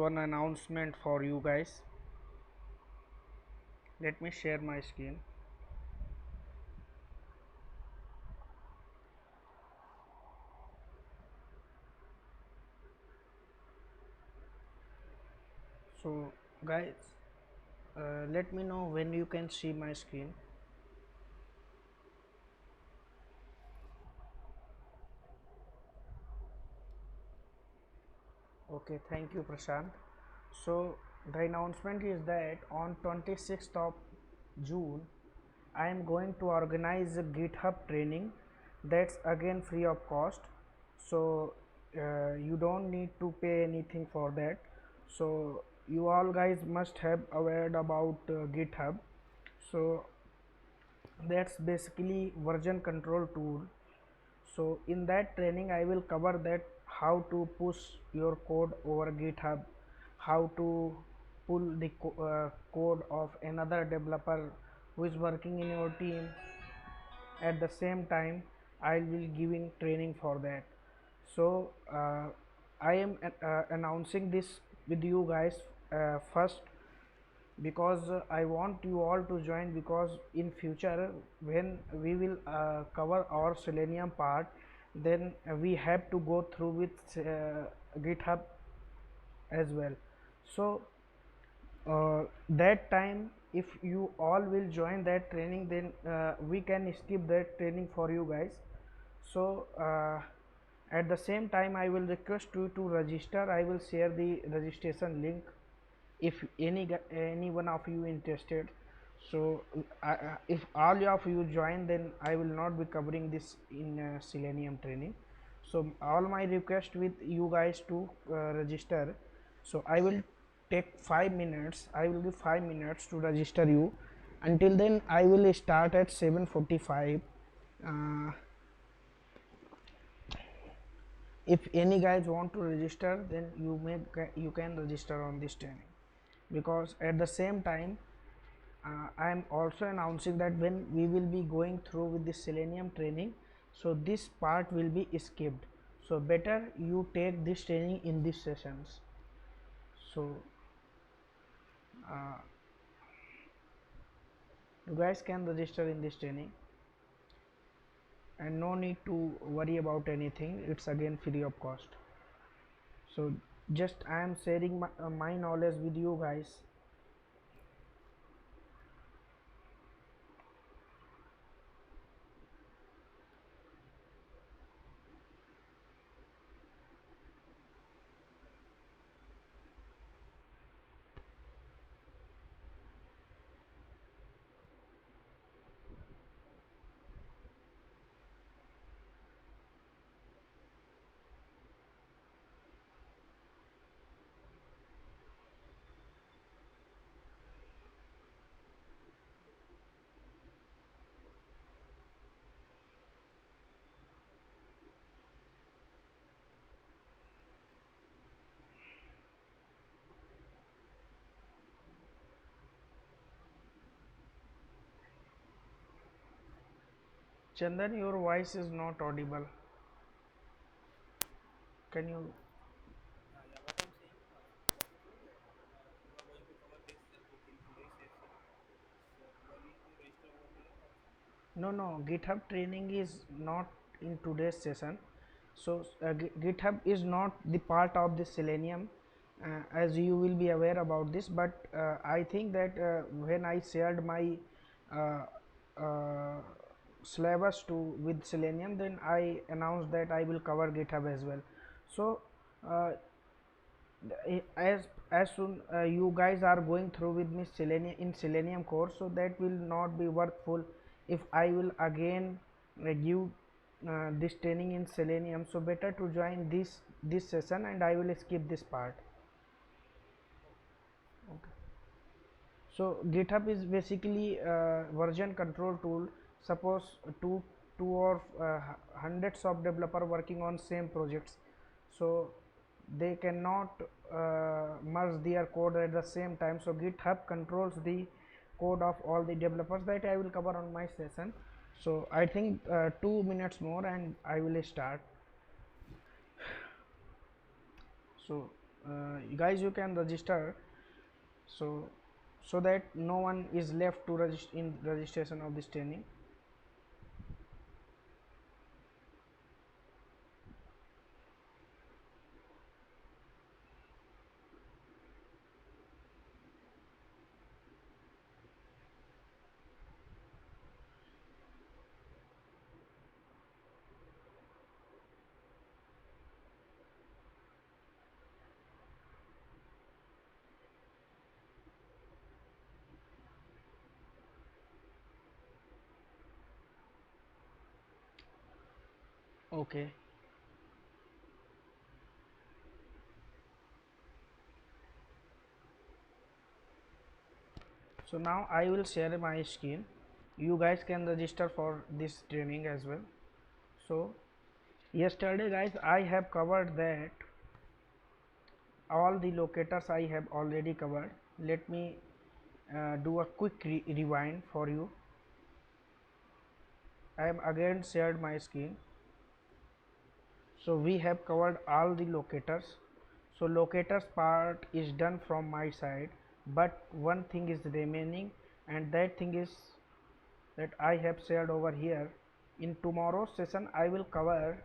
one announcement for you guys. Let me share my screen. So guys, let me know when you can see my screen. Okay, thank you, Prashant. So the announcement is that on 26th of June I am going to organize a GitHub training that's again free of cost. So you don't need to pay anything for that. So you all guys must have aware about GitHub. So that's basically version control tool. So in that training I will cover that how to push your code over GitHub, how to pull the code of another developer who is working in your team. At the same time I will giving training for that. So I am announcing this with you guys first, because I want you all to join, because in future when we will cover our Selenium part, then we have to go through with GitHub as well. So that time if you all will join that training, then we can skip that training for you guys. So at the same time I will request you to register. I will share the registration link if any one of you interested. So if all of you join, then I will not be covering this in Selenium training. So all my request with you guys to register. So I will take 5 minutes. I will give 5 minutes to register you. Until then I will start at 7:45. uh, if any guys want to register, then you can register on this training, because at the same time I am also announcing that when we will be going through with the Selenium training, so this part will be skipped. So better you take this training in these sessions. So uh, you guys can register in this training, and no need to worry about anything. It's again free of cost. So just I am sharing my knowledge with you guys. Chandan, your voice is not audible. Can you? No, no, GitHub training is not in today's session. So GitHub is not the part of the Selenium, as you will be aware about this. But I think that when I shared my uh, uh, syllabus to with Selenium, then I announced that I will cover GitHub as well. So uh, as soon you guys are going through with me Selenium in Selenium course, so that will not be worthful if I will again give this training in Selenium. So better to join this session, and I will skip this part. Okay. So GitHub is basically version control tool. Suppose two or hundreds of developer working on same projects, so they cannot merge their code at the same time. So GitHub controls the code of all the developers, that I will cover on my session. So I think 2 minutes more and I will start. So you guys, you can register, so so that no one is left to register in registration of this training. Okay, so now I will share my screen. You guys can register for this training as well. So yesterday guys, I have covered that all the locators I have already covered. Let me do a quick rewind for you. I am again shared my screen. So we have covered all the locators. So locators part is done from my side, but one thing is remaining, and that thing is that I have shared over here. In tomorrow's session I will cover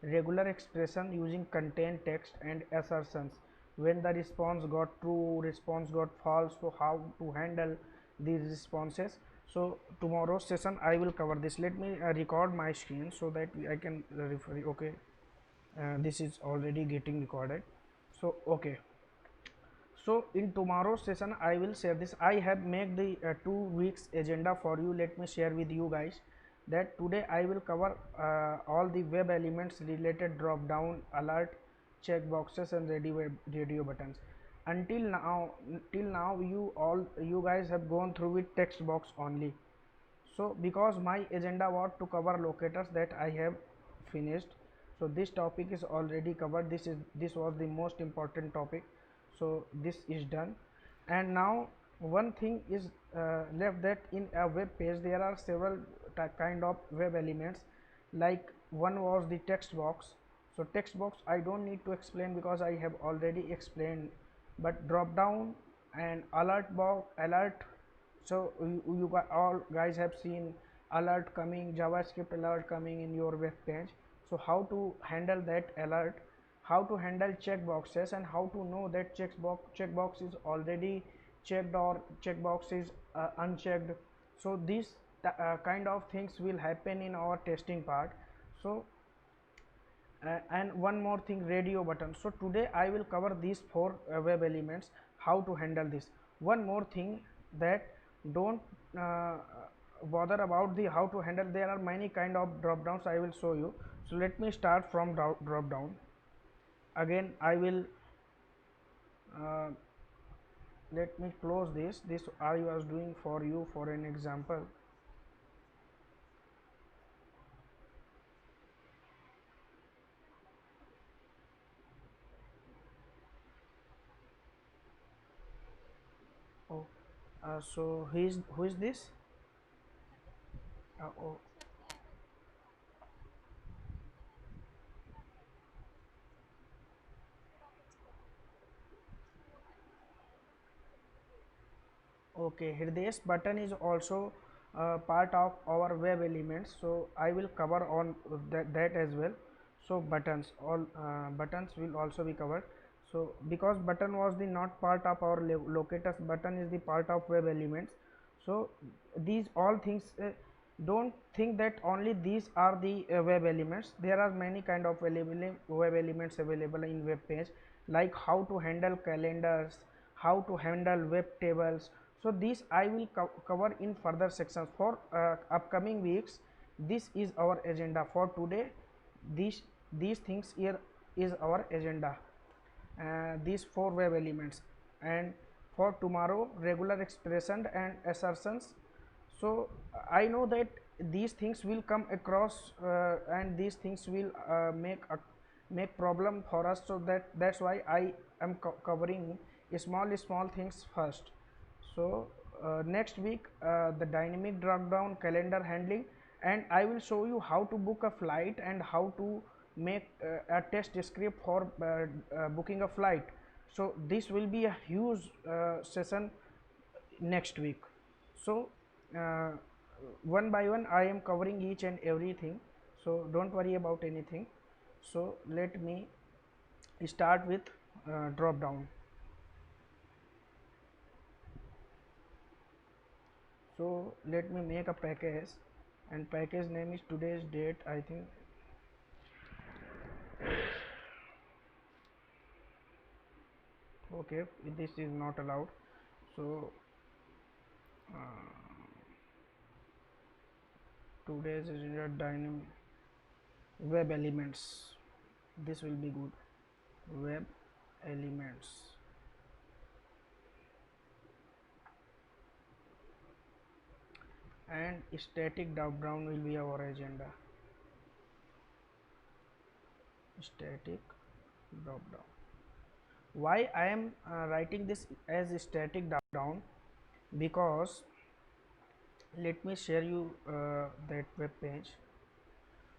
regular expression using contain text and assertions. When the response got true, response got false, so how to handle these responses. So tomorrow's session I will cover this. Let me record my screen so that I can refer. Okay, this is already getting recorded. So okay, so in tomorrow's session I will share this. I have made the 2 weeks agenda for you. Let me share with you guys that today I will cover all the web elements related drop down, alert, check boxes and radio buttons. Until now, till now you guys have gone through with text box only. So because my agenda was to cover locators, that I have finished. So this topic is already covered. This was the most important topic, so this is done. And now one thing is left, that in a web page there are several kind of web elements. Like one was the text box. So text box I don't need to explain because I have already explained. But drop down and alert box, alert. So all guys have seen alert coming, JavaScript alert coming in your web page. So how to handle that alert, how to handle checkboxes, and how to know that checkbox is already checked or checkbox is unchecked. So these kind of things will happen in our testing part. So and one more thing, radio button. So today I will cover these four web elements, how to handle this. One more thing, that don't uh, bother about the how to handle. There are many kind of drop downs, I will show you. So let me start from drop down. Again I will uh, let me close this I was doing for you for an example. Oh, so who is this? Oh, okay, Hridesh button is also part of our web elements, so I will cover on that as well. So buttons, all buttons will also be covered. So because button was the not part of our locators, button is the part of web elements. So these all things, don't think that only these are the web elements. There are many kind of web elements available in web page, like how to handle calendars, how to handle web tables. So these I will cover in further sections for upcoming weeks. This is our agenda for today. These things here is our agenda, these four web elements. And for tomorrow, regular expression and assertions. So I know that these things will come across, and these things will make problem for us. So that's why I am covering small things first. So next week, the dynamic drop down, calendar handling, and I will show you how to book a flight and how to make a test script for booking a flight. So this will be a huge session next week. So uh, one by one I am covering each and everything, so don't worry about anything. So let me start with drop down. So let me make a package, and package name is today's date, I think. Okay, this is not allowed. So today's is dynamic web elements, this will be good. Web elements, and static drop down will be our agenda. Static drop down. Why I am writing this as static drop down? Because let me share you that web page.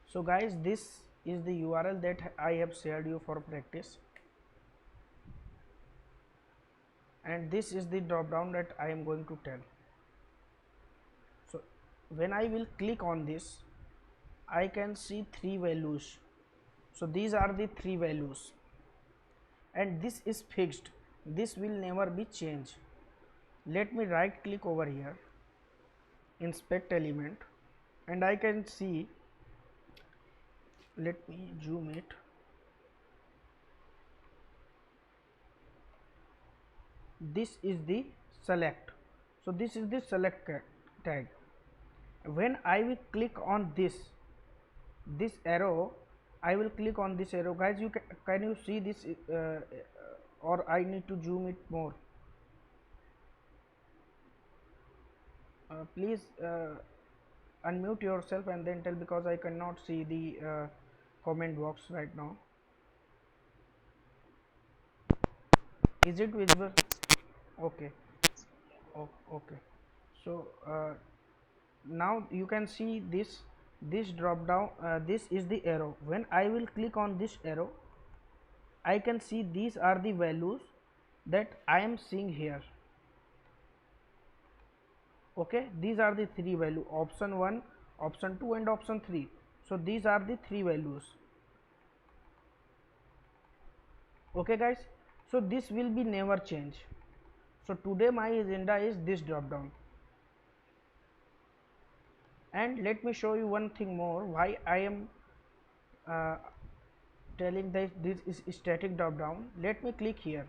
So guys, this is the URL that I have shared you for practice, and this is the drop down that I am going to tell. So when I will click on this, I can see three values. So these are the three values, and this is fixed, this will never be changed. Let me right click over here, inspect element, and I can see, let me zoom it. This is the select. So this is the select tag. When I will click on this arrow, I will click on this arrow. Guys, you can you see this or I need to zoom it more? Please unmute yourself and then tell, because I cannot see the comment box right now. Is it visible? Okay. Okay. So now you can see this drop down. This is the arrow. When I will click on this arrow, I can see these are the values that I am seeing here. Okay, these are the three value: option 1, option 2 and option 3. So these are the three values. Okay guys, so this will be never change. So today my agenda is this drop down. And let me show you one thing more, why I am telling that this is static drop down. Let me click here,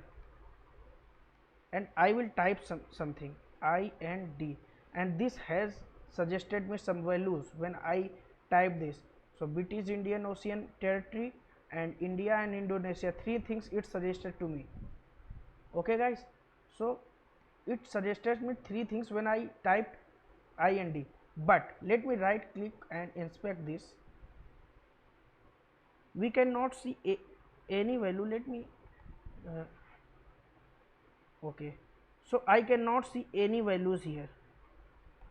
and I will type something I and D, and this has suggested me some values when I type this. So British Indian Ocean Territory and India and Indonesia, three things it suggested to me. Okay guys, so it suggested me three things when I typed I and D. But let me right click and inspect this. We cannot see any value. Let me okay, so I cannot see any values here.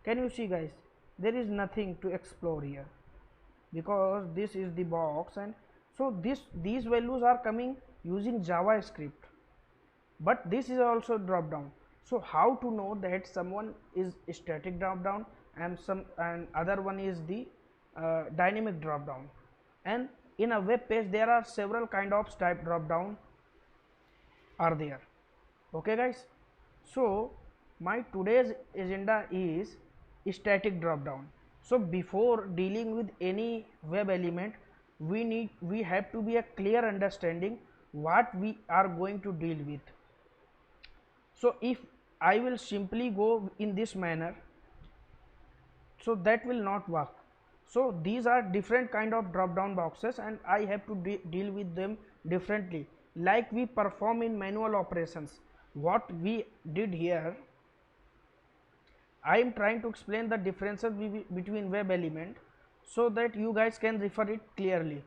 Can you see guys? There is nothing to explore here, because this is the box, and so these values are coming using JavaScript, but this is also drop down. So how to know that someone is static drop down and other one is the dynamic drop down? And in a web page there are several kind of type drop down are there. Okay guys, so my today's agenda is static drop down. So before dealing with any web element, we have to be a clear understanding what we are going to deal with. So if I will simply go in this manner, so that will not work. So these are different kind of drop down boxes, and I have to deal with them differently, like we perform in manual operations. What we did here, I am trying to explain the differences between web element so that you guys can refer it clearly.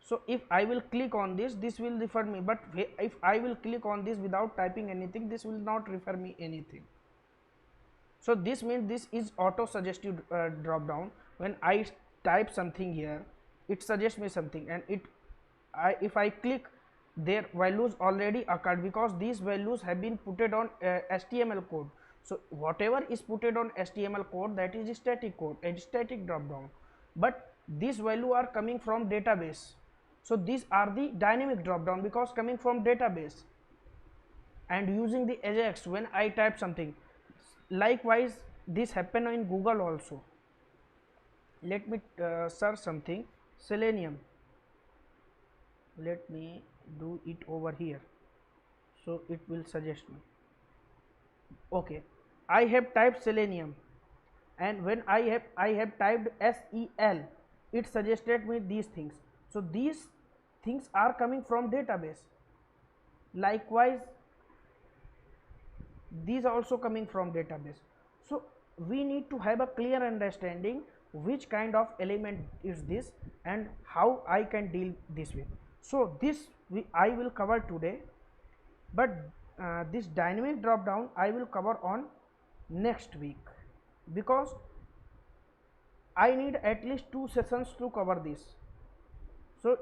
So if I will click on this will refer me, but if I will click on this without typing anything, this will not refer me anything. So this means this is auto suggestive drop down. When I type something here, it suggests me something, and if I click their values already occurred, because these values have been put on HTML code. So whatever is put on HTML code, that is static code, a static drop down, but these value are coming from database. So these are the dynamic drop down because coming from database and using the Ajax when I type something. Likewise this happen in Google also. Let me search something, Selenium. Let me do it over here, so it will suggest me. Okay, I have typed Selenium, and when I have typed SEL, it suggested me these things. So these things are coming from database. Likewise these also coming from database. So we need to have a clear understanding which kind of element is this and how I can deal this with. So this I will cover today, but this dynamic drop down I will cover on next week, because I need at least 2 sessions to cover this. So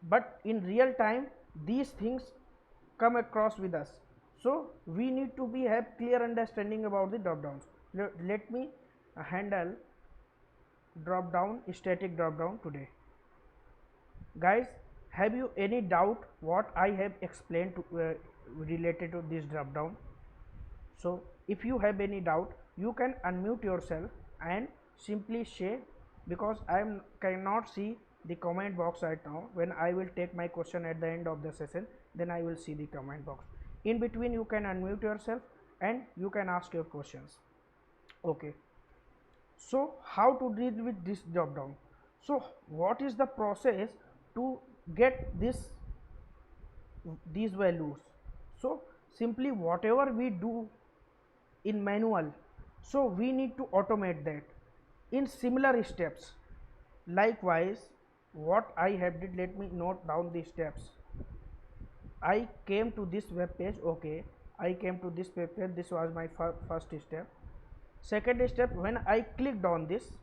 but in real time these things come across with us, so we need to be have clear understanding about the drop downs. Let me handle drop down, static drop down today. Guys, have you any doubt what I have explained to, related to this drop down? So if you have any doubt, you can unmute yourself and simply say, because I cannot see the comment box right now. When I will take my question at the end of the session, then I will see the comment box. In between you can unmute yourself and you can ask your questions. Okay, so how to deal with this drop down? So what is the process to get these values? So simply whatever we do in manual, so we need to automate that in similar steps. Likewise what I have did, let me note down the steps. I came to this web page. Okay, I came to this web page. This was my first step. Second step, when I clicked on this,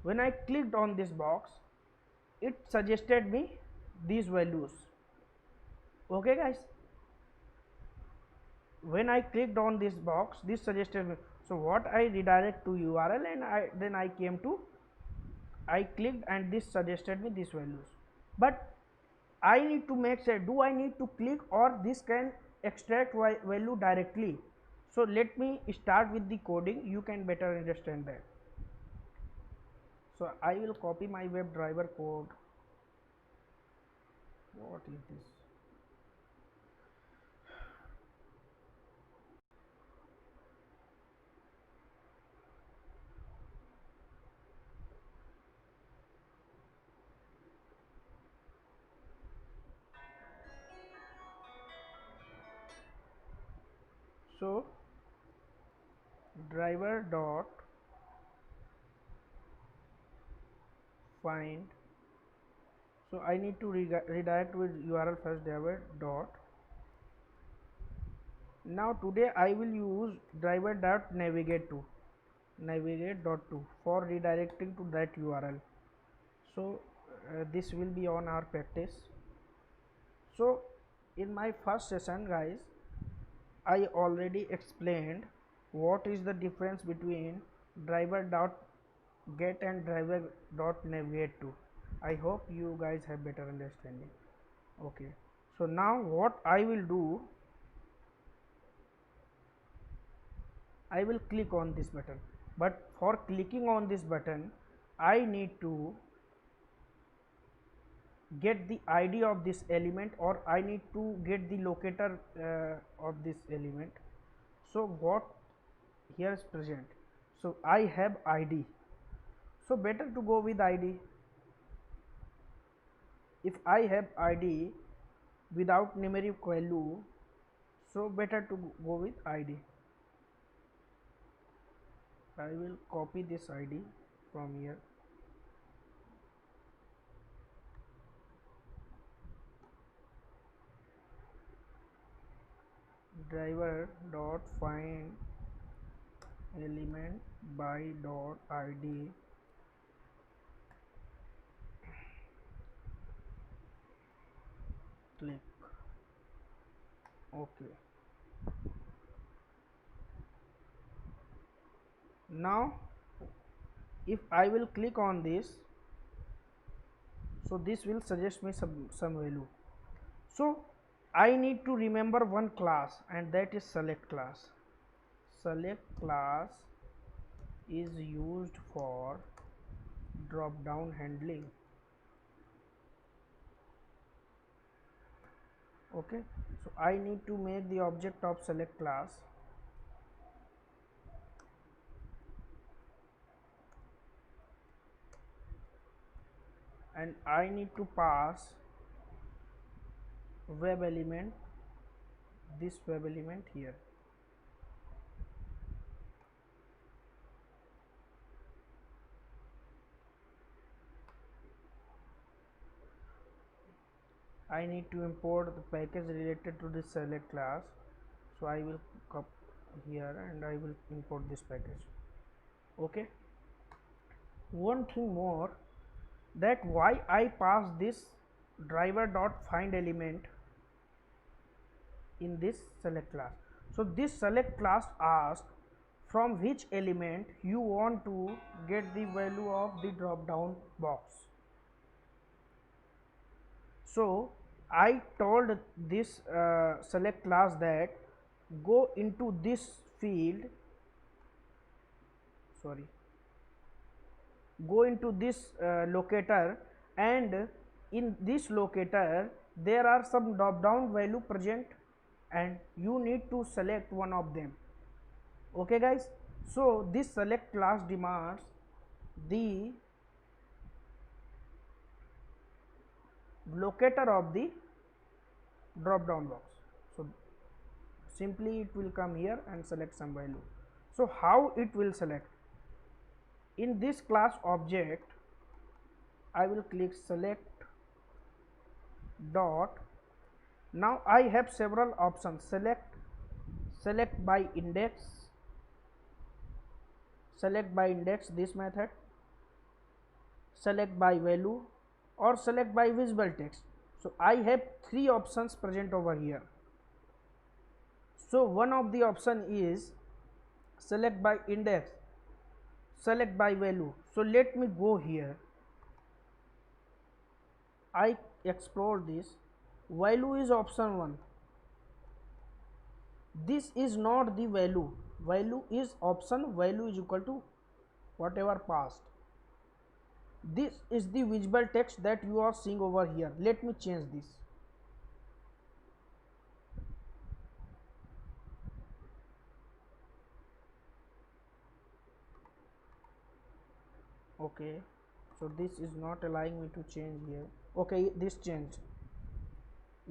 when I clicked on this box, it suggested me these values. Okay guys, when I clicked on this box, this suggested me. So what I redirect to URL, and then I came to, I clicked and this suggested me these values. But I need to make sure, do I need to click or this can extract value directly? So let me start with the coding, you can better understand that. So I will copy my WebDriver code. What is this? So driver dot find, so I need to redirect with URL first, driver dot. Now today I will use driver dot navigate to for redirecting to that URL. So this will be on our practice. So in my first session guys, I already explained what is the difference between driver dot get and driver dot navigate to. I hope you guys have better understanding. Okay, so now what I will do, I will click on this button, but for clicking on this button I need to get the ID of this element, or I need to get the locator of this element. So what here is present, so I have ID, so better to go with ID. If I have ID without numeric value, so better to go with ID. I will copy this ID from here. Driver dot find element by dot ID click. Okay, now if I will click on this, so this will suggest me some value. So I need to remember one class, and that is select class. Select class is used for drop down handling. Okay, so I need to make the object of select class, and I need to pass web element, this web element here. I need to import the package related to this select class, so I will come here and I will import this package. Okay, one thing more, that why I pass this driver dot find element in this select class. So this select class asks from which element you want to get the value of the drop down box. So I told this select class that go into this field, sorry, go into this locator, and in this locator there are some drop down value present, and you need to select one of them. Okay guys, so this select class demands the locator of the drop down box. So simply it will come here and select some value. So how it will select? In this class object, I will click select dot. Now I have several options: select by index, select by index, this method, select by value, or select by visible text. So I have three options present over here. So one of the option is select by index, select by value. So let me go here, I explore this. Value is option 1. This is not the value, value is option, value is equal to whatever passed. This is the visible text that you are seeing over here. Let me change this. Okay, so this is not allowing me to change here. Okay, this changed.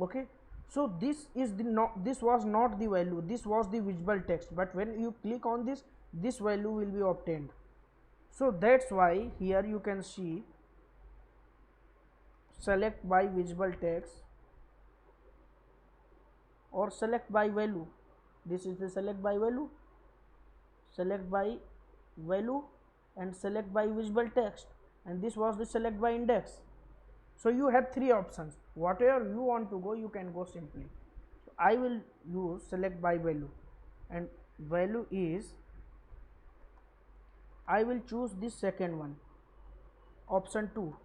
Okay, so this is the not, this was not the value, this was the visible text, but when you click on this, this value will be obtained. So that's why here you can see select by visible text or select by value. This is the select by value, select by value, and select by visible text, and this was the select by index. So you have three options, whatever you want to go you can go simply. So I will use select by value, and value is, I will choose this second one, option 2.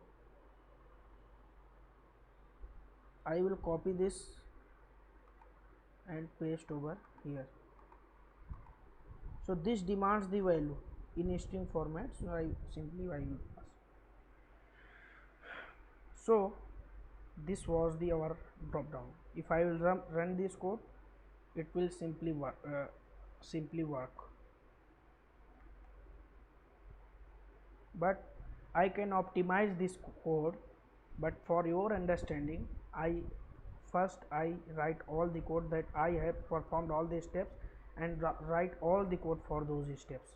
I will copy this and paste over here. So this demands the value in string format, so I simply I will pass. So this was the our drop down. If I will run this code, it will simply work. But I can optimize this code, but for your understanding, I write all the code that I have performed all the steps, and write all the code for those steps.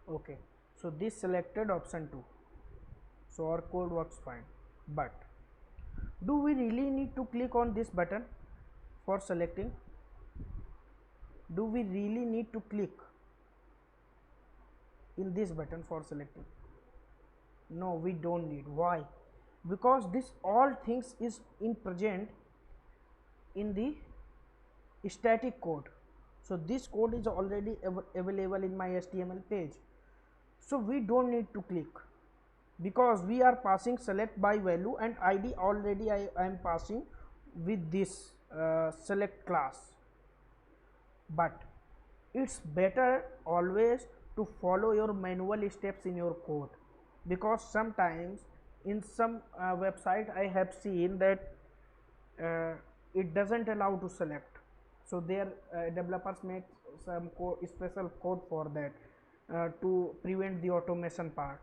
Okay, so this selected option 2. so our code works fine. But do we really need to click on this button for selecting? Do we really need to click in this button for selecting? No, we don't need. Why? Because this all things is in present in the static code. So this code is already available in my HTML page, so we don't need to click, because we are passing select by value and id already I am passing with this select class. But it's better always to follow your manual steps in your code, because sometimes in some website I have seen that uh, it doesn't allow to select, so their developers make some special code for that to prevent the automation part.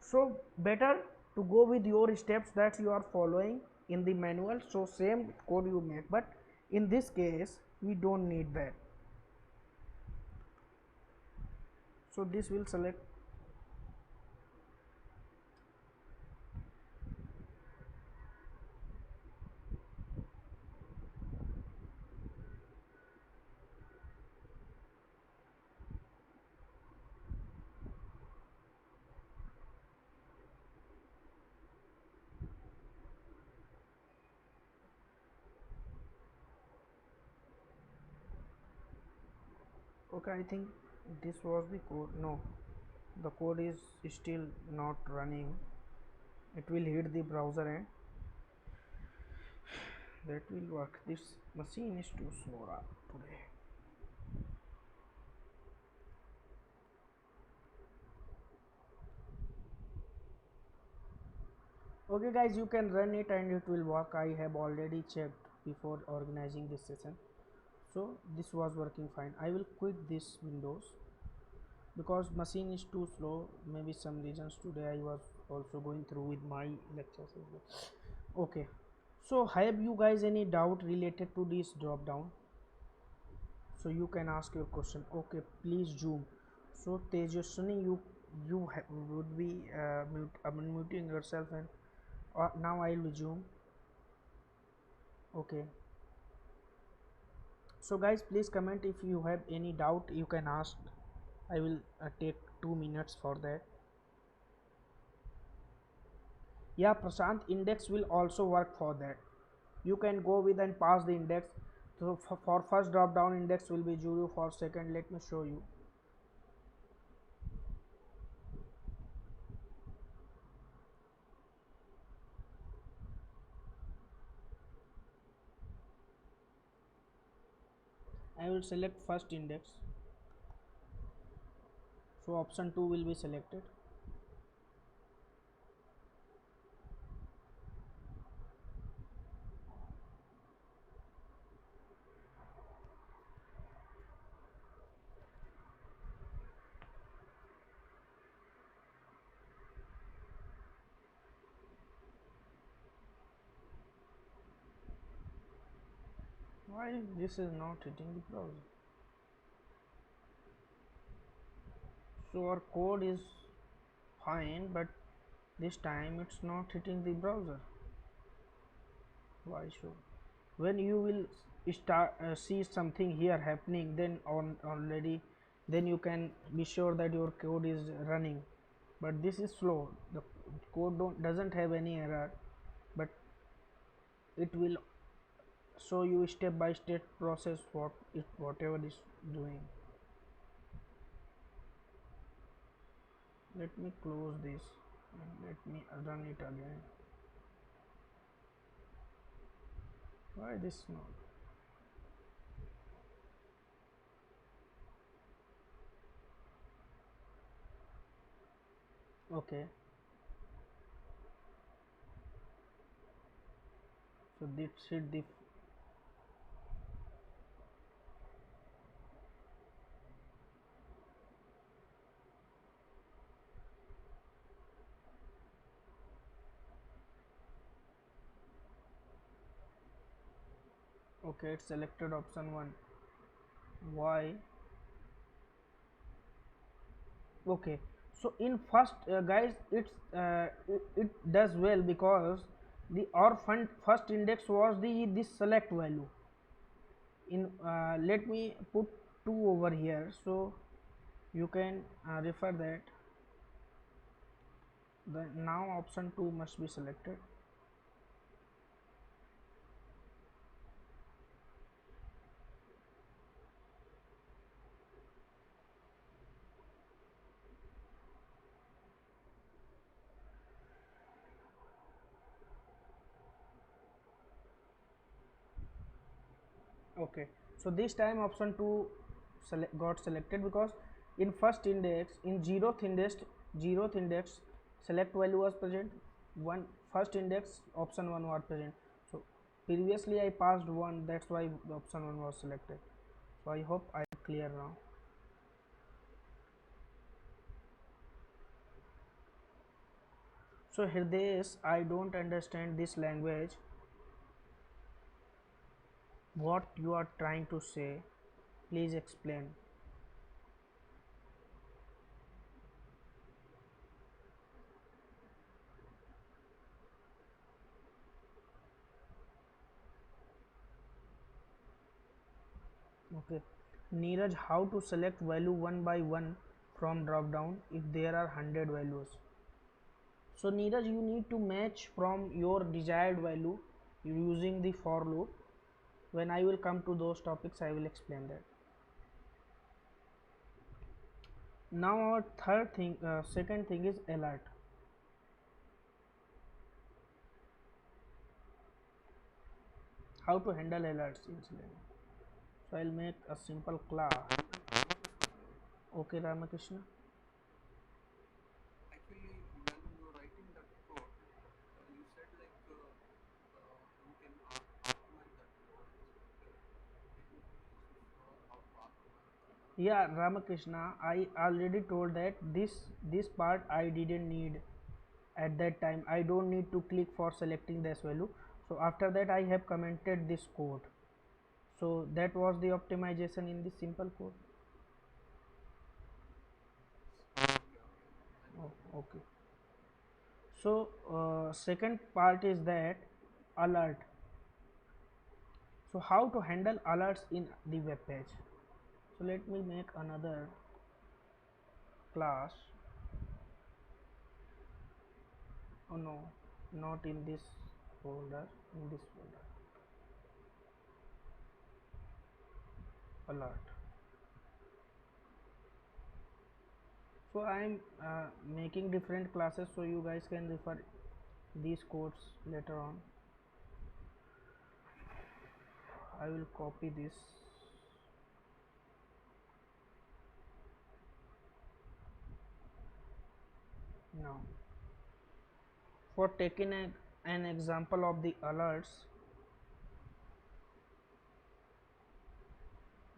So better to go with your steps that you are following in the manual, so same code you make, but in this case we don't need that. So this will select. Okay, I think this was the code. No, the code is still not running. It will hit the browser and that will work. This machine is too slow today. Okay guys, you can run it and it will work. I have already checked before organizing this session, so this was working fine. I will quit this windows because machine is too slow. Maybe some reasons today I was also going through with my lectures as well. Okay, so have you guys any doubt related to this drop down? So you can ask your question. Okay, please zoom. So Tejaswini, would be unmuting yourself, and now I will zoom. Okay, so guys, please comment if you have any doubt. You can ask. I will take 2 minutes for that. Yeah, Prashant, index will also work for that. You can go with and pass the index. So for first drop down, index will be 0. For second, let me show you. I will select first index, so option 2 will be selected. Why this is not hitting the browser? So our code is fine, but this time it's not hitting the browser. Why so? When you will start see something here happening, then on already, then you can be sure that your code is running. But this is slow. The code doesn't have any error, but it will show you step by step process whatever is doing. Let me close this and let me run it again. Why this not? Okay, so this hit the. Okay, it selected option 1. Why? Okay, So in first guys, it does well because the our first index was the this select value. In let me put 2 over here, so you can refer that. The now option 2 must be selected. Okay, so this time option 2 got selected because in first index, in zeroth index select value was present, one first index option 1 was present. So previously I passed 1, that's why the option 1 was selected. So I hope I am clear now. So Hridesh, I don't understand this language, what you are trying to say, please explain. Okay, Neeraj, how to select value one by one from drop down if there are 100 values? So Neeraj, you need to match from your desired value using the for loop. When I will come to those topics, I will explain that. Now our second thing is alert. How to handle alerts incident. So I'll make a simple class. Okay, Ramakrishna. Yeah, Ramakrishna, I already told that this part I didn't need at that time. I don't need to click for selecting this value. So after that I have commented this code. So that was the optimization in the simple code. Oh, okay. So second part is that alert. So how to handle alerts in the web page. So let me make another class. Oh no, not in this folder, in this folder. Alert. So I am making different classes, so you guys can refer these codes later on. I will copy this. Now for taking an example of the alerts,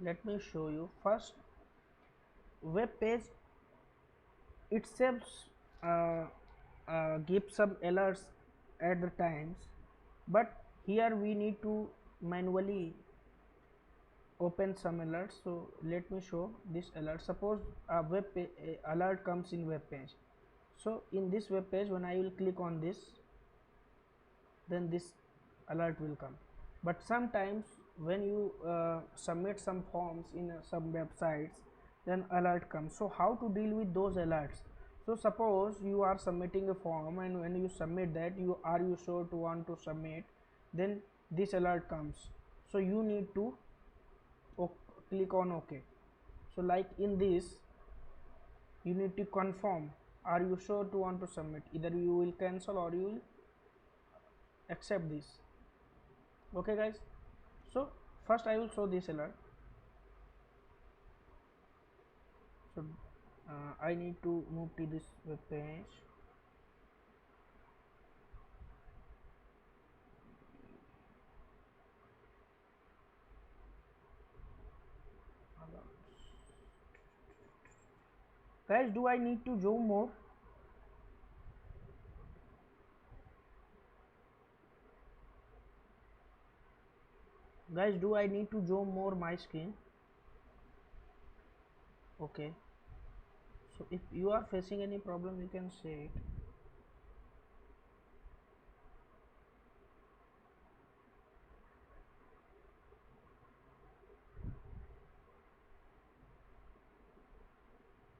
let me show you. First, web page itself uh, gives some alerts at the times, but here we need to manually open some alerts. So let me show this alert. Suppose a alert comes in web page. So in this web page, when I will click on this, then this alert will come. But sometimes when you submit some forms in some websites, then alert comes. So how to deal with those alerts? So suppose you are submitting a form, and when you submit that, you sure to want to submit, then this alert comes. So you need to click on OK. So like in this, you need to confirm, are you sure to want to submit? Either you will cancel or you will accept this. Okay guys, so first I will show this alert. So I need to move to this web page. Guys, do I need to zoom more? Guys, do I need to zoom more my screen? Okay, So if you are facing any problem, you can say it.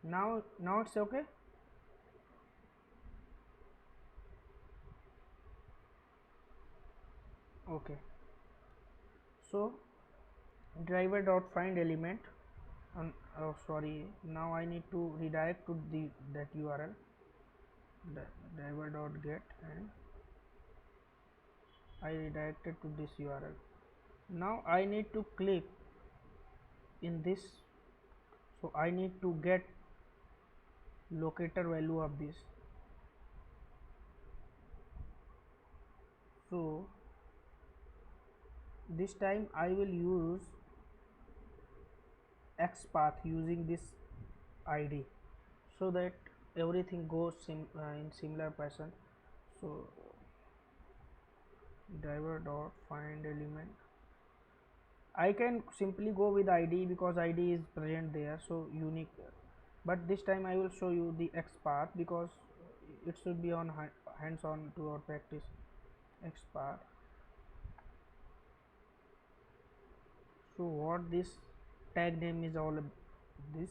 Now it's okay. Okay, so driver dot find element, oh sorry, now I need to redirect to the that URL, the driver dot get, and I redirected to this URL. Now I need to click in this, so I need to get locator value of this. So this time I will use XPath using this ID, so that everything goes in similar fashion. So driver dot find element, I can simply go with ID because ID is present there, so unique, but this time I will show you the XPath because it should be on hands on to our practice. XPath. So what this tag name is all this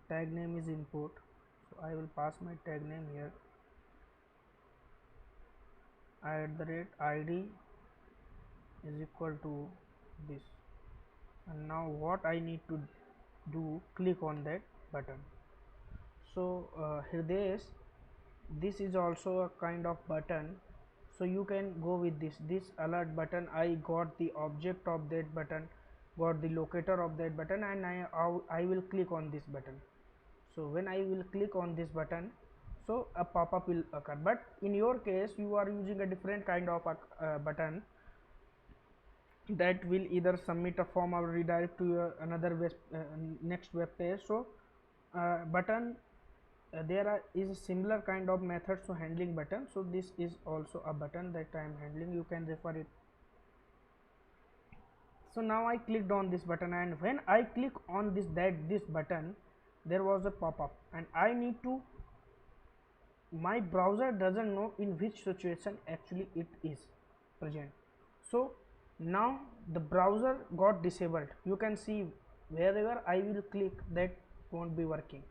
tag name is input, so I will pass my tag name here, @id is equal to this, and now what I need to do, click on that button. So Hridesh, this is also a kind of button, so you can go with this alert button. I got the object of that button, got the locator of that button, and I will click on this button. So when I will click on this button, so a pop-up will occur, but in your case you are using a different kind of a button that will either submit a form or redirect to your another next web page. So button, is a similar kind of methods to handling button, so this is also a button that I am handling, you can refer it. So now I clicked on this button, and when I click on this button, there was a pop-up, and I need to, my browser doesn't know in which situation actually it is present. So now the browser got disabled, you can see wherever I will click that won't be working.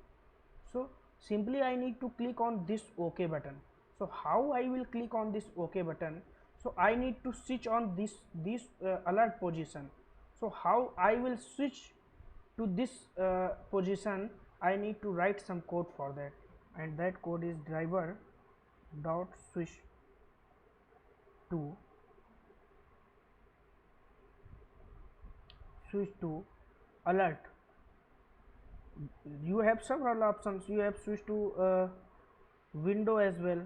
So simply I need to click on this OK button. So how I will click on this OK button, so I need to switch on this alert position. So how I will switch to this position, I need to write some code for that, and that code is driver dot to switch to alert. You have several options, you have switch to window as well,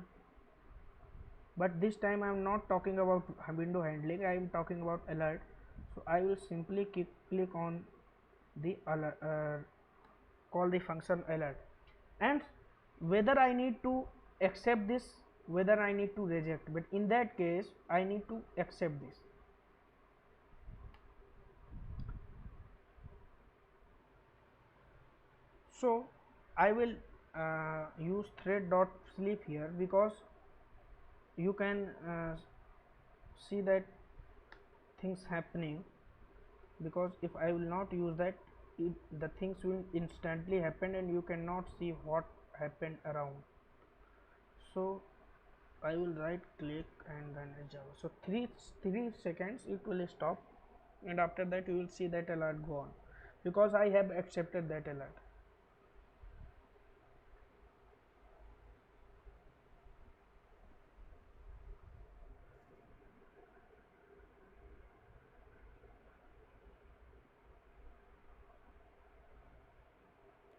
but this time I am not talking about window handling, I am talking about alert. So I will simply click on the alert, call the function alert, and whether I need to accept this, whether I need to reject, but in that case I need to accept this. So I will use thread dot sleep here, because you can see that things happening, because if I will not use that, the things will instantly happen and you cannot see what happened around. So I will right click and then Java. So 3 seconds it will stop, and after that you will see that alert go on, because I have accepted that alert.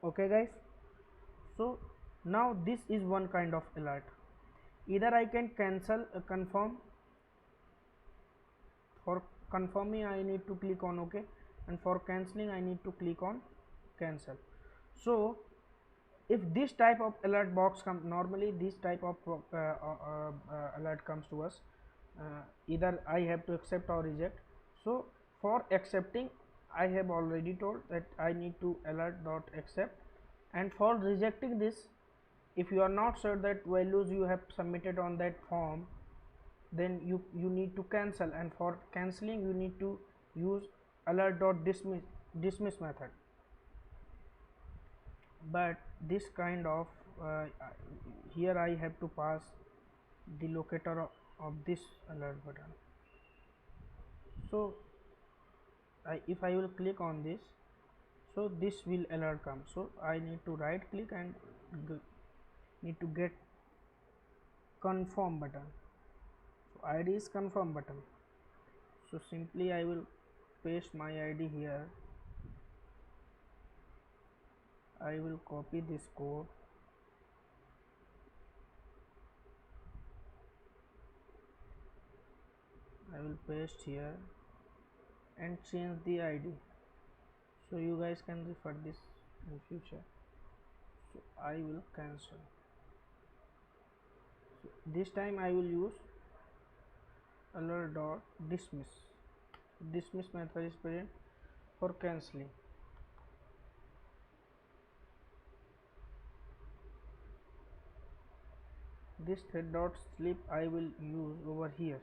Okay guys, so now this is one kind of alert. Either I can cancel confirm. For confirming I need to click on OK, and for cancelling I need to click on cancel. So if this type of alert box comes, normally this type of alert comes to us, either I have to accept or reject. So for accepting, I have already told that I need to alert dot accept, And for rejecting this, if you are not sure that values you have submitted on that form, then you need to cancel, and for cancelling you need to use alert.dismiss method. But this kind of here I have to pass the locator of this alert button. So if I will click on this, so this will alert come. So I need to right click and need to get confirm button. So id is confirm button. So simply I will paste my id here. I will copy this code, I will paste here and change the id, so you guys can refer this in future. So I will cancel. So this time I will use alert.dismiss. Dismiss method is present for cancelling. This thread.sleep I will use over here.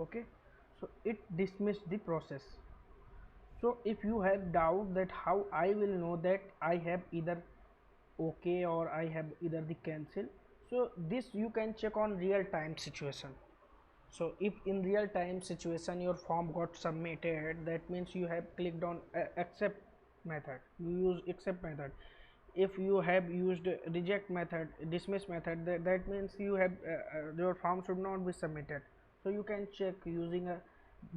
Okay, so it dismissed the process. So if you have doubt that how I will know that I have either okay or I have either the cancel, so this you can check on real time situation. So if in real time situation your form got submitted, that means you have clicked on accept method, you use accept method. If you have used reject method, dismiss method, that means you have your form should not be submitted. So you can check using a,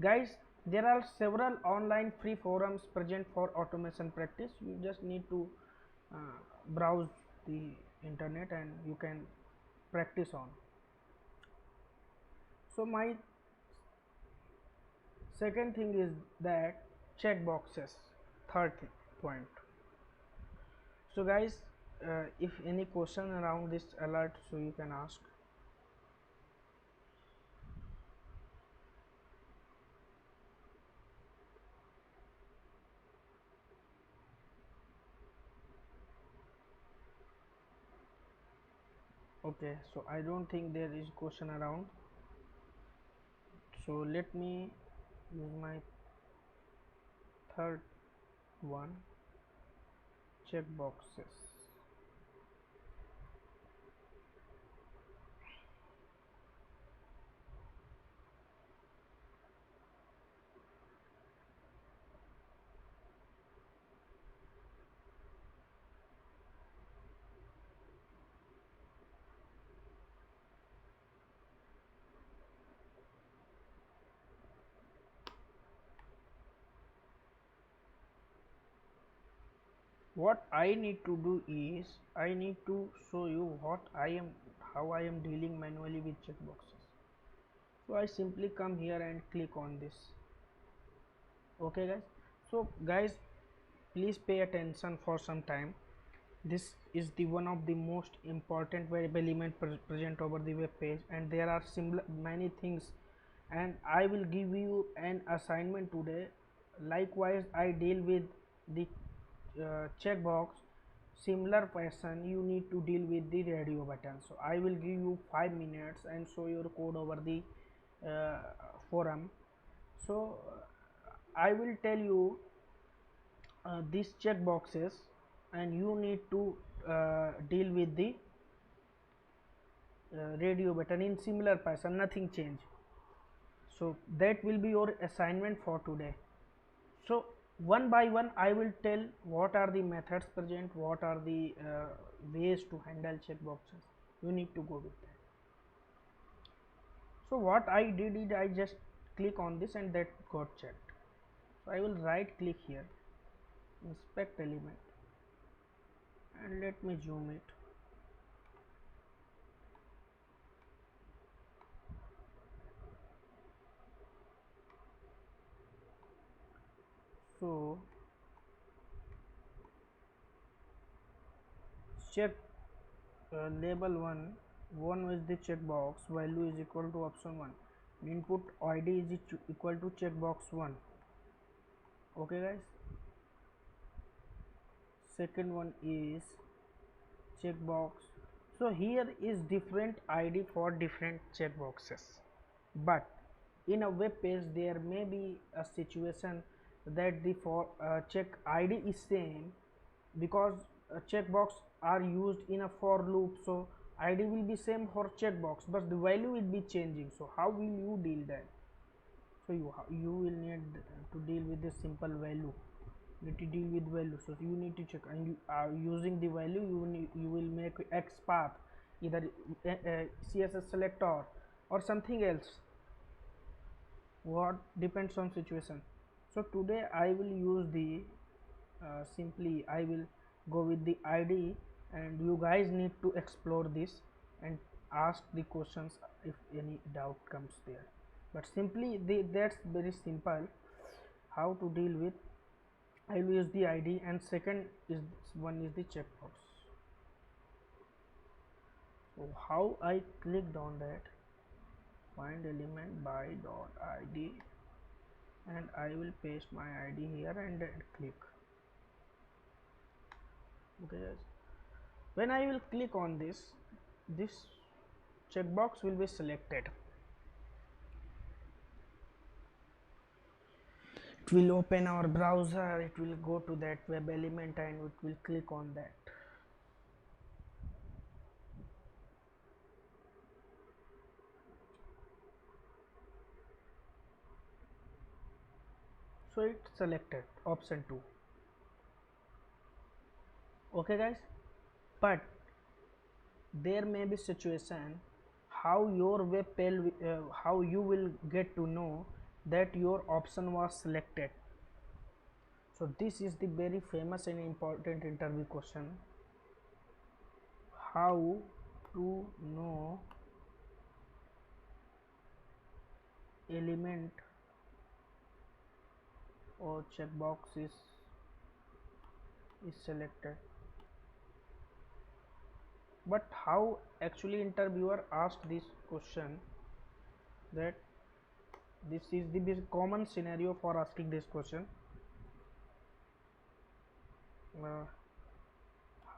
guys, there are several online free forums present for automation practice. You just need to uh, browse the internet and you can practice on. So my second thing is that check boxes, third point. So guys, if any question around this alert, so you can ask. Okay, so I don't think there is question around, so let me use my third one, check boxes. What I need to do is I need to show you what I am, how I am dealing manually with checkboxes. So I simply come here and click on this. Okay guys, so guys, please pay attention for some time. This is the one of the most important variable element present over the web page, and there are similar many things, and I will give you an assignment today. Likewise I deal with the checkbox, similar fashion you need to deal with the radio button. So I will give you 5 minutes and show your code over the uh, forum. So I will tell you these check boxes, and you need to deal with the radio button in similar fashion, nothing change. So that will be your assignment for today. So one by one I will tell what are the methods present, what are the ways to handle checkboxes. You need to go with that. So what I did is I just click on this and that got checked. So I will right click here, inspect element, and let me zoom it. So check label 1 is the checkbox, value is equal to option 1, input id is equal to checkbox 1. Okay guys, second one is checkbox. So here is different id for different checkboxes, but in a web page there may be a situation that the for check id is same, because checkbox are used in a for loop, so id will be same for checkbox but the value will be changing. So how will you deal that? So you will need to deal with this simple value. You need to deal with value, so you need to check, and you are using the value, you will make x path, either css selector or something else, what depends on situation. So today I will use the simply I will go with the id, and you guys need to explore this and ask the questions if any doubt comes there. But simply that's very simple how to deal with. I will use the id, and second is one is the checkbox. So how I clicked on that, find element by dot id, and I will paste my id here and then click. Okay guys, when I will click on this checkbox will be selected. It will open our browser, it will go to that web element and it will click on that. So it's selected option 2. Okay guys, but there may be situation how your web page how you will get to know that your option was selected. So this is the very famous and important interview question, how to know element or checkbox is selected. But how actually interviewer asked this question, that this is the common scenario for asking this question,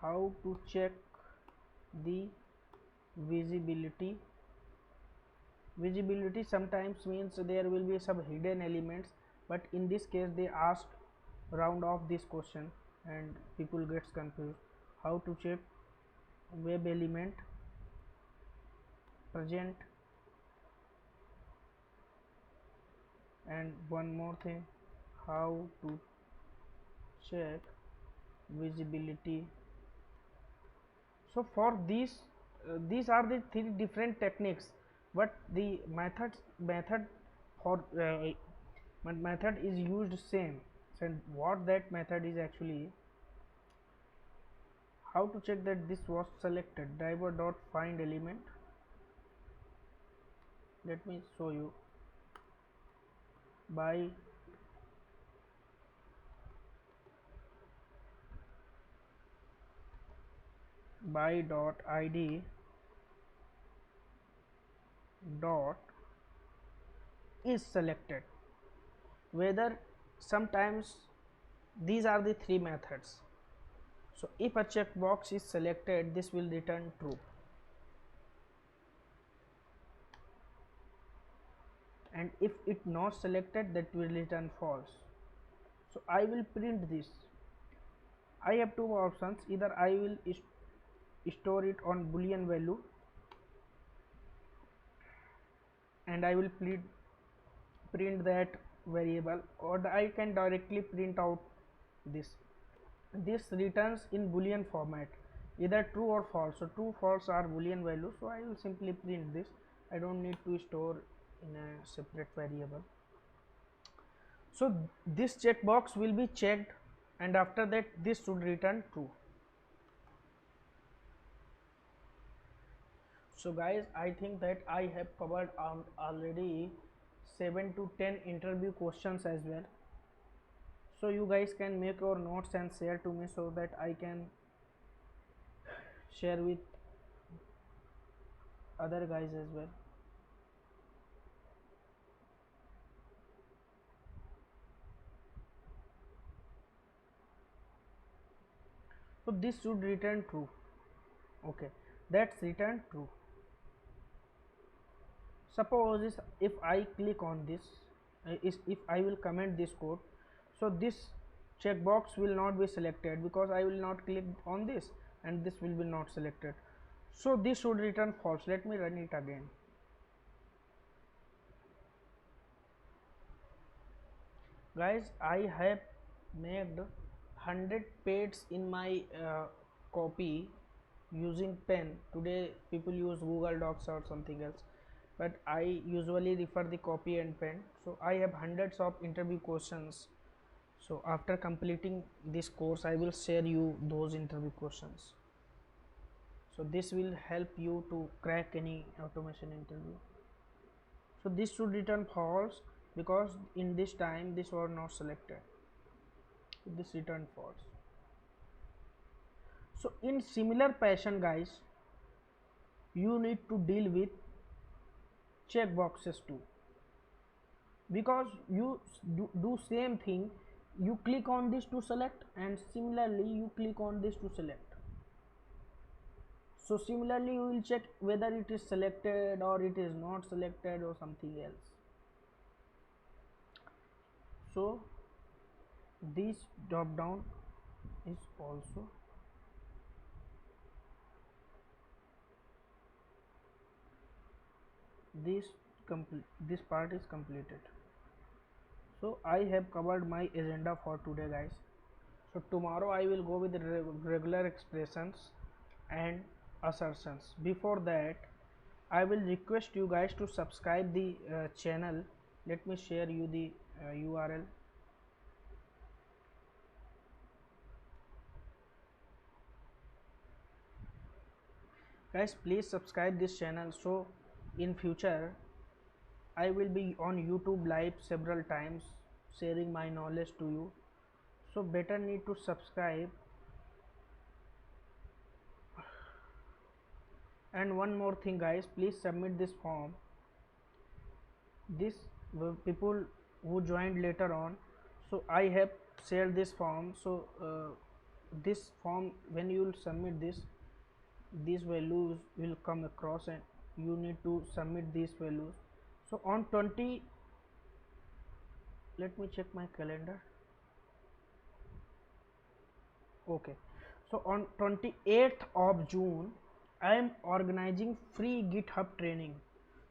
how to check the visibility. Visibility sometimes means there will be some hidden elements, but in this case they asked round off this question and people gets confused. How to check web element present, and one more thing, how to check visibility. So for these are the three different techniques, but the method for method is used same. And what that method is actually, how to check that this was selected, driver dot find element. Let me show you. By dot id dot is selected, whether sometimes these are the three methods. So if a checkbox is selected, this will return true, and if it not selected, that will return false. So I will print this. I have two options, either I will store it on boolean value and I will print that variable, or I can directly print out this returns in boolean format, either true or false. So true false are boolean value, so I will simply print this. I don't need to store in a separate variable. So this checkbox will be checked, and after that this should return true. So guys, I think that I have covered already 7 to 10 interview questions as well. So you guys can make your notes and share to me so that I can share with other guys as well. So this should return true. Okay, that's returned true. Suppose if I click on this, if I will comment this code, so this checkbox will not be selected because I will not click on this, and this will be not selected. So this should return false. Let me run it again. Guys, I have made 100 pages in my copy using pen. Today people use Google Docs or something else, but I usually refer the copy and pen. So I have hundreds of interview questions. So after completing this course I will share you those interview questions. So this will help you to crack any automation interview. So this should return false because in this time this was not selected. This return false. So in similar fashion guys, you need to deal with checkboxes too, because you do same thing. You click on this to select, and similarly you click on this to select. So similarly you will check whether it is selected or it is not selected or something else. So this drop down is also this part is completed. So I have covered my agenda for today guys. So tomorrow I will go with the regular expressions and assertions. Before that I will request you guys to subscribe the channel. Let me share you the URL. Guys, please subscribe this channel, so in future I will be on YouTube live several times sharing my knowledge to you. So better need to subscribe. And one more thing guys, please submit this form. This people who joined later on, so I have shared this form. So this form, when you will submit this, these values will come across and you need to submit these values. So on 20, let me check my calendar. Okay, so on 28th of June I am organizing free GitHub training.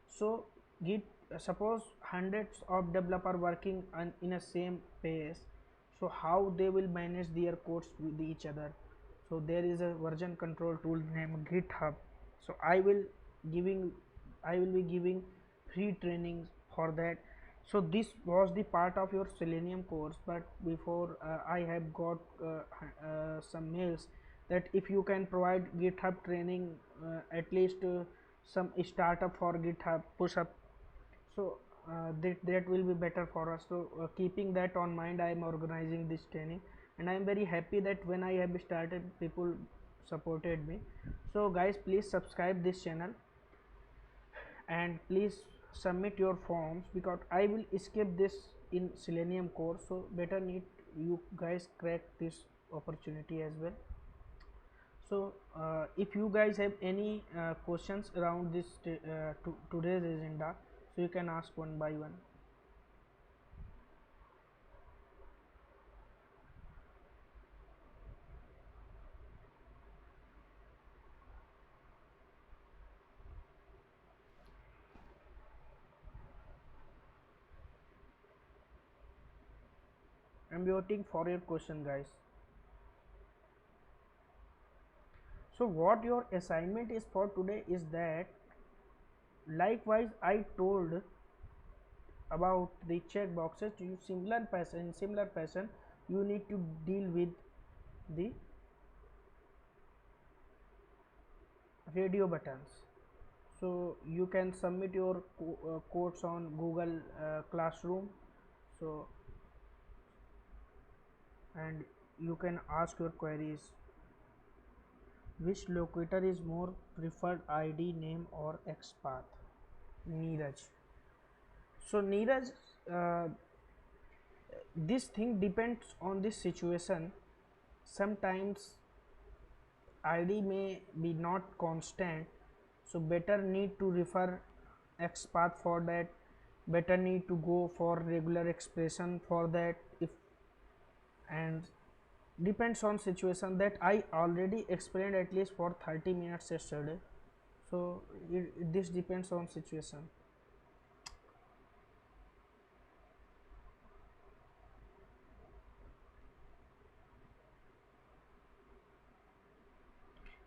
So git suppose hundreds of developer working in a same pace, so how they will manage their codes with each other. So there is a version control tool named GitHub. So I will be giving free trainings for that. So this was the part of your Selenium course, but before I have got some mails that if you can provide GitHub training, at least some startup for GitHub push up, so that will be better for us. So keeping that on mind, I am organizing this training, and I am very happy that when I have started people supported me. So guys, please subscribe this channel and please submit your forms, because I will skip this in Selenium course. So better need you guys crack this opportunity as well. So if you guys have any questions around this today's agenda, so you can ask one by one. I'm waiting for your question guys. So what your assignment is for today is that likewise I told about the check boxes. You similar person you need to deal with the radio buttons. So you can submit your codes on Google Classroom. So and you can ask your queries. Which locator is more preferred, ID, name or XPath? Neeraj. So Neeraj, uh, this thing depends on this situation. Sometimes ID may be not constant, so better need to refer XPath for that. Better need to go for regular expression for that. If and depends on situation that I already explained at least for 30 minutes yesterday. So this depends on situation.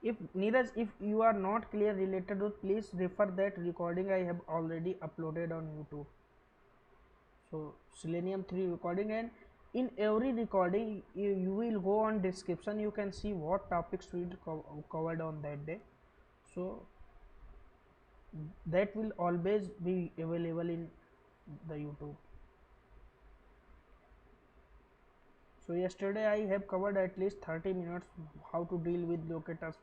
If Neeraj, if you are not clear related to, please refer that recording I have already uploaded on YouTube. So Selenium 3 recording, and in every recording you will go on description, you can see what topics we covered on that day. So that will always be available in the YouTube. So yesterday I have covered at least 30 minutes how to deal with locators,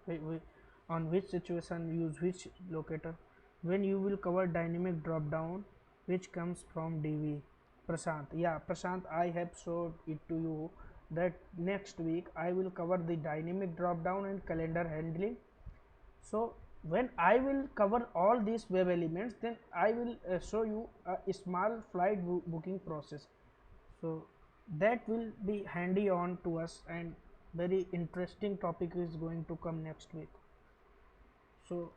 on which situation use which locator. When you will cover dynamic drop down which comes from DV. Prashant, yeah Prashant, I have showed it to you that next week I will cover the dynamic drop down and calendar handling. So when I will cover all these web elements, then I will show you a small flight booking process. So that will be handy on to us, and very interesting topic is going to come next week. So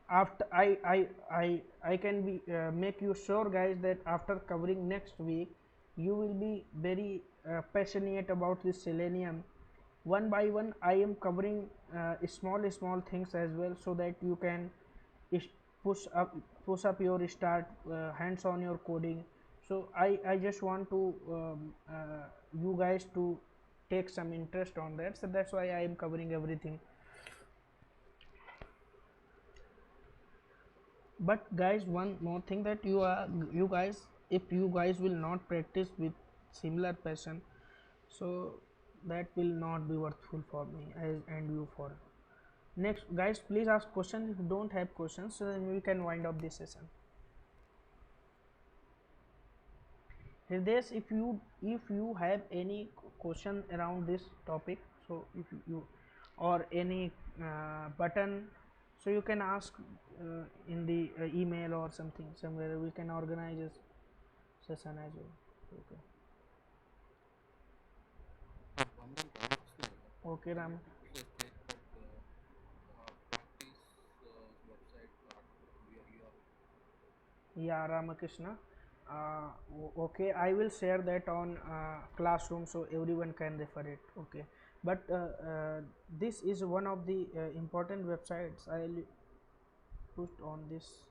after I can be make you sure guys that after covering next week you will be very passionate about this Selenium. One by one I am covering small things as well, so that you can push up push up your start hands on your coding. So I just want to you guys to take some interest on that, so that's why I am covering everything. But guys, one more thing, that you guys, if you guys will not practice with similar passion, so that will not be worthful for me as and you for. Next guys, please ask questions. If you don't have questions, so then we can wind up this session. Hridesh, if you have any question around this topic, so if you or any button, so you can ask in the email or something, somewhere we can organize a session as well. Okay. Okay, Ram. Yeah, Ramakrishna. Okay, I will share that on Classroom so everyone can refer it. Okay, but this is one of the important websites I'll put on this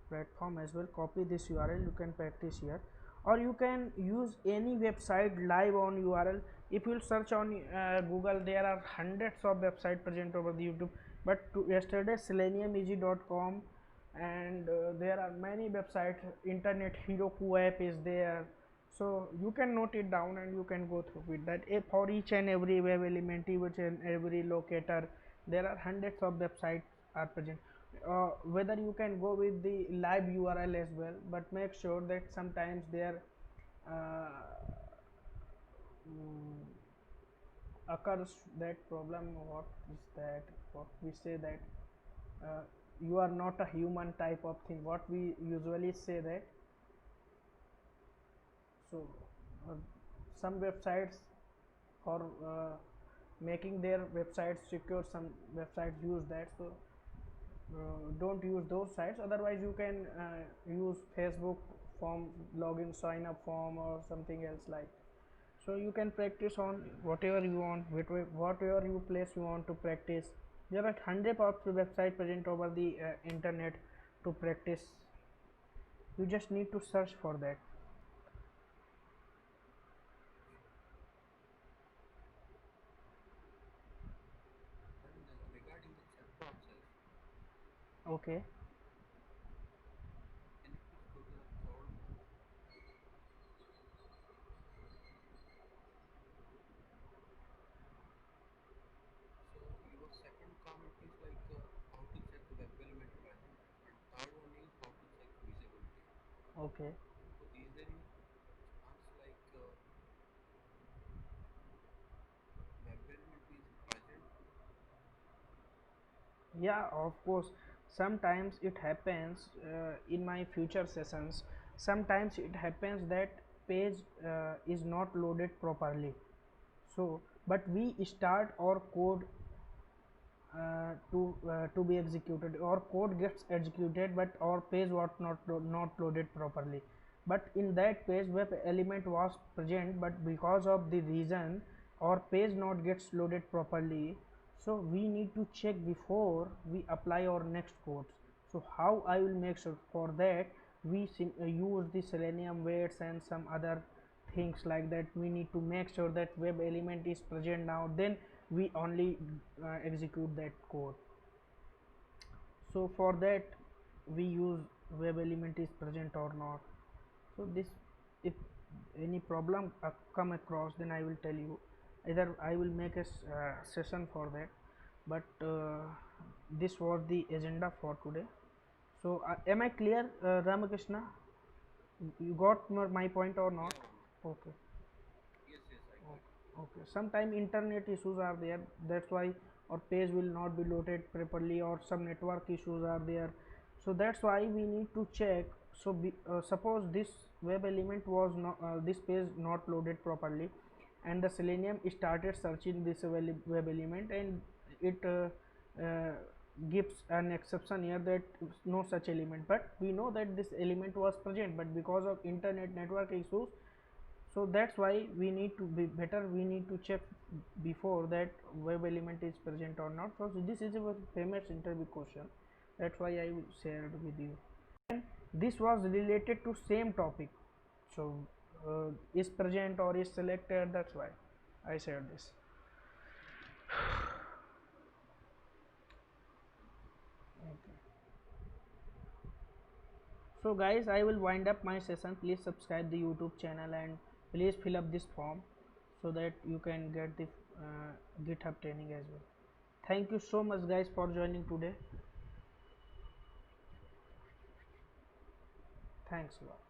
platform as well. Copy this URL, you can practice here, or you can use any website live on URL. If you search on Google, there are hundreds of websites present over the YouTube, but yesterday seleniumeasy.com, and there are many websites. Internet Heroku app is there, so you can note it down and you can go through with that. For each and every web element, each and every locator, there are hundreds of websites are present. Whether you can go with the live URL as well, but make sure that sometimes there uh, mm, occurs that problem. What is that? What we say that uh, you are not a human type of thing. What we usually say that. So uh, some websites for making their websites secure, some websites use that. So don't use those sites. Otherwise you can use Facebook form, login sign up form or something else like. So you can practice on whatever you want, whatever you place you want to practice. There are hundred of websites present over the internet to practice You just need to search for that. And regarding the chapter itself, Okay. can you please go to the third one? So your second comment is like how to check web element present, and third one is how to check visibility. Okay. So is there any chance like web element is present? Yeah, of course. Sometimes it happens in my future sessions. Sometimes it happens that page is not loaded properly. So, but we start our code to be executed. Our code gets executed, but our page was not loaded properly. But in that page, web element was present, but because of the reason our page not gets loaded properly, so we need to check before we apply our next codes. So how I will make sure for that? We use the Selenium weights and some other things like that. We need to make sure that web element is present now, then we only execute that code. So for that we use web element is present or not. So this, if any problem come across, then I will tell you, either I will make a session for that. But this was the agenda for today. So am I clear, Ramakrishna? You got my point or not? Yeah, Varma. Okay. Yes, yes, I got it. Okay. Sometime internet issues are there. That's why our page will not be loaded properly, or some network issues are there. So that's why we need to check. So suppose this web element was not this page not loaded properly, and the Selenium started searching this web element, and it uh, gives an exception here that no such element. But we know that this element was present, but because of internet network issues, so that's why we need to be better, we need to check before that web element is present or not. So this is a very famous interview question, that's why I shared with you. And this was related to same topic. So is present or is selected, that's why I shared this. Okay. So guys, I will wind up my session. Please subscribe the YouTube channel and please fill up this form so that you can get the GitHub training as well. Thank you so much guys for joining today. Thanks a lot.